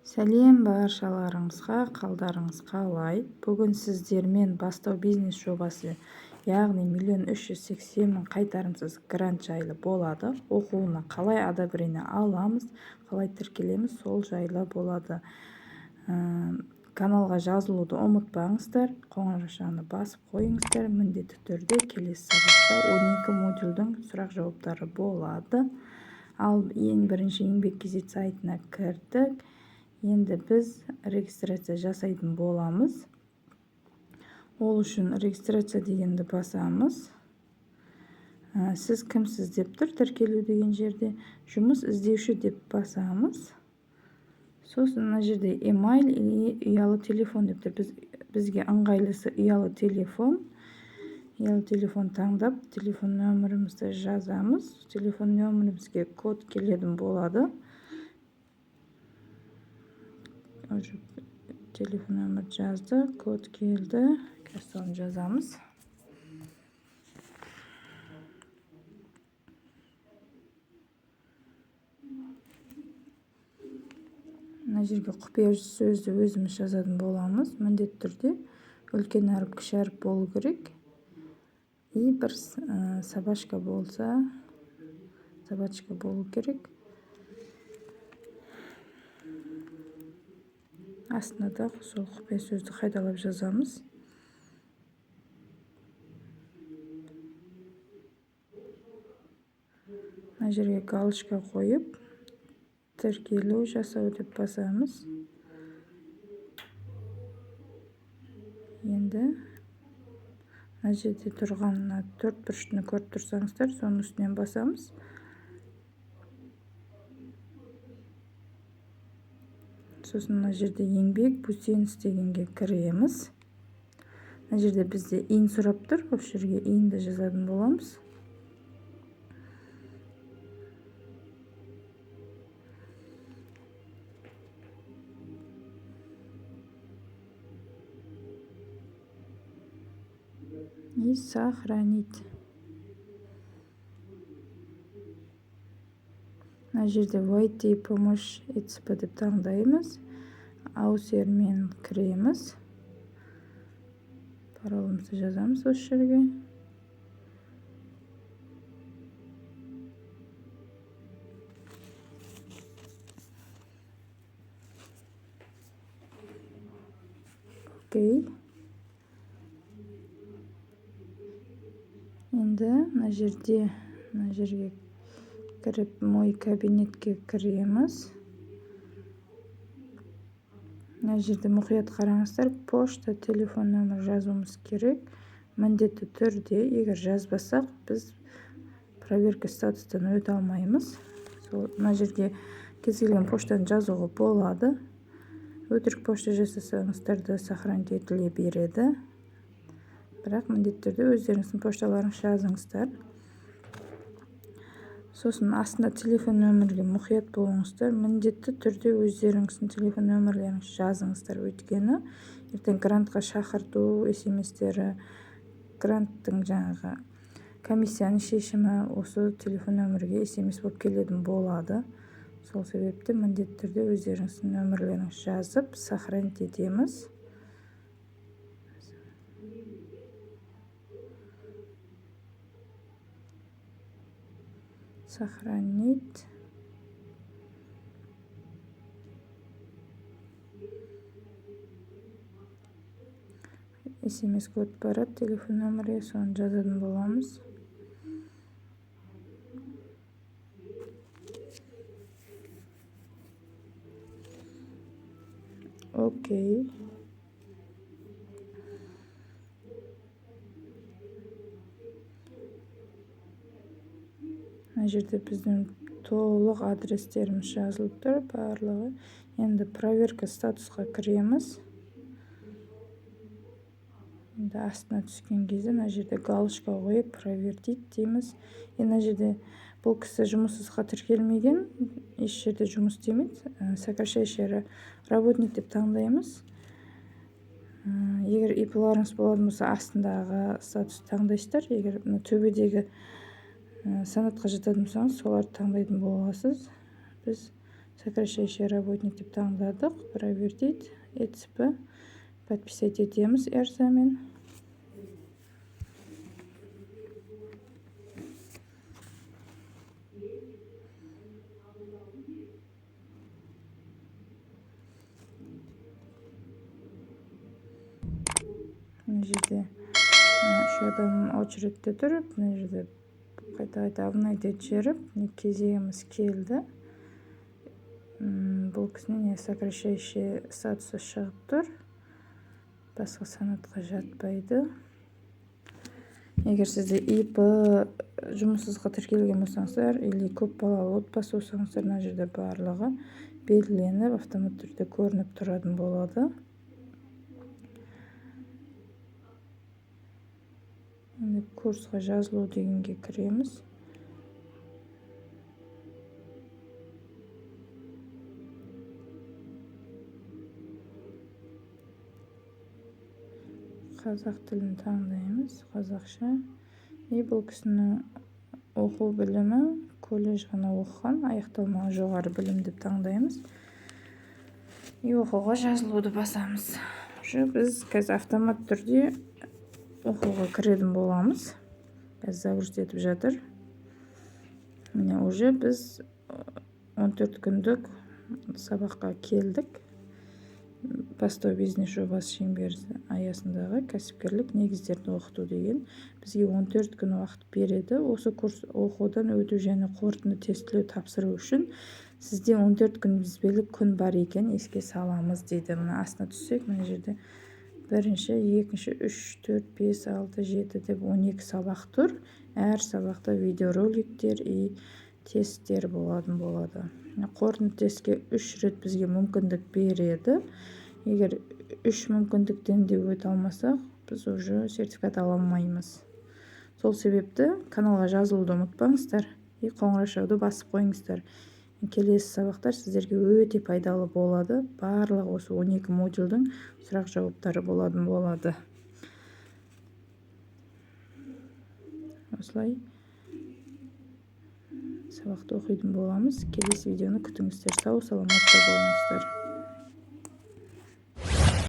Сәлем баршаларыңызға, қалдарыңыз қалай? Бүгін сіздермен бастау бизнес жобасы, яғни 1.380.000 қайтарымсыз грант жайлы болады. Оқуына қалай одобрение аламыз, қалай тіркелеміз, сол жайлы болады. Каналға жазылуды ұмытпаңыздар, қоңырашаны басып қойыңыздар. Міндетті түрде келесі сабақта 12 модульдің сұрақ жауаптары болады. Ал ең бірінші еңбек кезет сайтына кірдік. Енді біз регистрация жасайтын боламыз. Ол үшін регистрация дегенді басамыз. Сіз кімсіз деп тұр, тіркелу деген жерде. Жұмыс іздеуші деп басамыз. Сосын мына жерде email или ұялы телефон деп тұр. Бізге ыңғайлысы ұялы телефон. Ұялы телефон таңдап, телефон нөмірімізді жазамыз. Телефон нөмірімізге код келетін болады. Телефон нөмір жазды, код келді. Соны жазамыз. Мына жерге құпия сөзді өзіміз жазатын боламыз. Міндетті түрде үлкен әріп, кіші әріп болу керек. И бір собачка болса, собачка болу керек. Астына да сол құпия сөзді қайталап жазамыз. Мына жерге галочка қойып, тіркелу жасау деп басамыз. Енді мына жерде тұрған 4 бұрышты көріп тұрсаңыздар, соның үстінен басамыз. Сосын мына жерде еңбек бусенс дегенге кіреміз. Мына жерде бізде ин сұрап тұр, осы жерге инді жазатын боламыз. И сохранить. Мына жерде войти помощь ЕЦП деп таңдаймыз. Аусермен кіреміз. Паролымызды жазамыз осы жерге. Окей. Енді мына жерге кіріп, мой кабинетке кіреміз. Мына жерде мұқият қараңыздар, пошта, телефон нөмір жазуымыз керек. Міндетті түрде, егер жазбасақ, біз проверка статустан өте алмаймыз. Мына жерге кез келген поштаны жазуға болады. Өтірік пошта жасасаңыздар сохранить етіле береді. Бірақ міндетті түрде өздеріңіздің пошталарыңыз жазыңыздар. Сосын астында телефон нөмірге мұқият болыңыздар. Міндетті түрде өздеріңіздің телефон нөмірлеріңіз жазыңыздар. Өйткені ертең грантқа шақырту SMS-тері, гранттың жаңағы комиссияның шешімі осы телефон нөмірге SMS болып келетін болады. Сол себепті міндетті түрде өздеріңіздің нөмірлеріңіз жазып, сохранить етеміз. Сохранить. SMS код барады, телефон нөмірге, соны жазатын боламыз. Окей. Мына жерде біздің толық адрестеріміз жазылып тұр, барлығы. Енді проверка статусқа кіреміз. Енді астына түскен кезде мына жерде галочка қойып, провердить дейміз. Мына жерде бұл кісі жұмыссызға тіркелмеген, еш жерде жұмыс істемейді. Сокращающий работник деп таңдаймыз. Егер ипларыңыз болатын болса, астындағы статус таңдайсыздар. Егер төбедегі санатқа жататын болсаңыз, соларды таңдайтын боласыз. Біз сокращающий работник деп таңдадық. Проверить етіспі. Подписать етеміз эрзамен. Мына жерде үш адам очередьте тұрып, мына жерде қайта обновить жіберіп, кезегіміз келді. Бұл кісінің сокращающий статусы шығып тұр. Басқа санатқа жатпайды. Егер сізде ИП жұмыссызға тіркелген болсаңыздар, или көп балалы отбасы болсаңыздар, мына жерде барлығы белгіленіп, автоматты түрде көрініп тұратын болады. Курсқа жазылу дегенге кіреміз. Қазақ тілін таңдаймыз, қазақша. Бұл кісінің оқу білімі, колледж ғана оқыған, аяқталмаған жоғары білім деп таңдаймыз. Оқуға жазылуды басамыз. Біз қазір автомат түрде оқуға кіретін боламыз. Қазір загрузка етіп жатыр. Міне уже біз 14 күндік сабаққа келдік. Бастау бизнес жобасы шеңбері аясындағы кәсіпкерлік негіздерді оқыту деген. Бізге 14 күн уақыт береді. Осы курс оқудан өту және қорытынды тестілеу тапсыру үшін сізде 14 күнтізбелік күн бар екен еске саламыз дейді. Мына астына түссек, мына жерде бірінші, екінші, 3, 4, 5, 6, 7 деп 12 сабақ тұр. Әр сабақта видеороликтер и тесттер болады. Қорытынды тестке 3 рет бізге мүмкіндік береді. Егер 3 мүмкіндіктен де өте алмасақ, біз уже сертификат ала алмаймыз. Сол себепті каналға жазылуды ұмытпаңыздар и қоңырау басып қойыңыздар. Келесі сабақтар сіздерге өте пайдалы болады. Барлығы осы 12 модульдің сұрақ жауаптары болады. Осылай сабақты оқитын боламыз. Келесі видеоны күтіңіздер. Сау саламатта болыңыздар.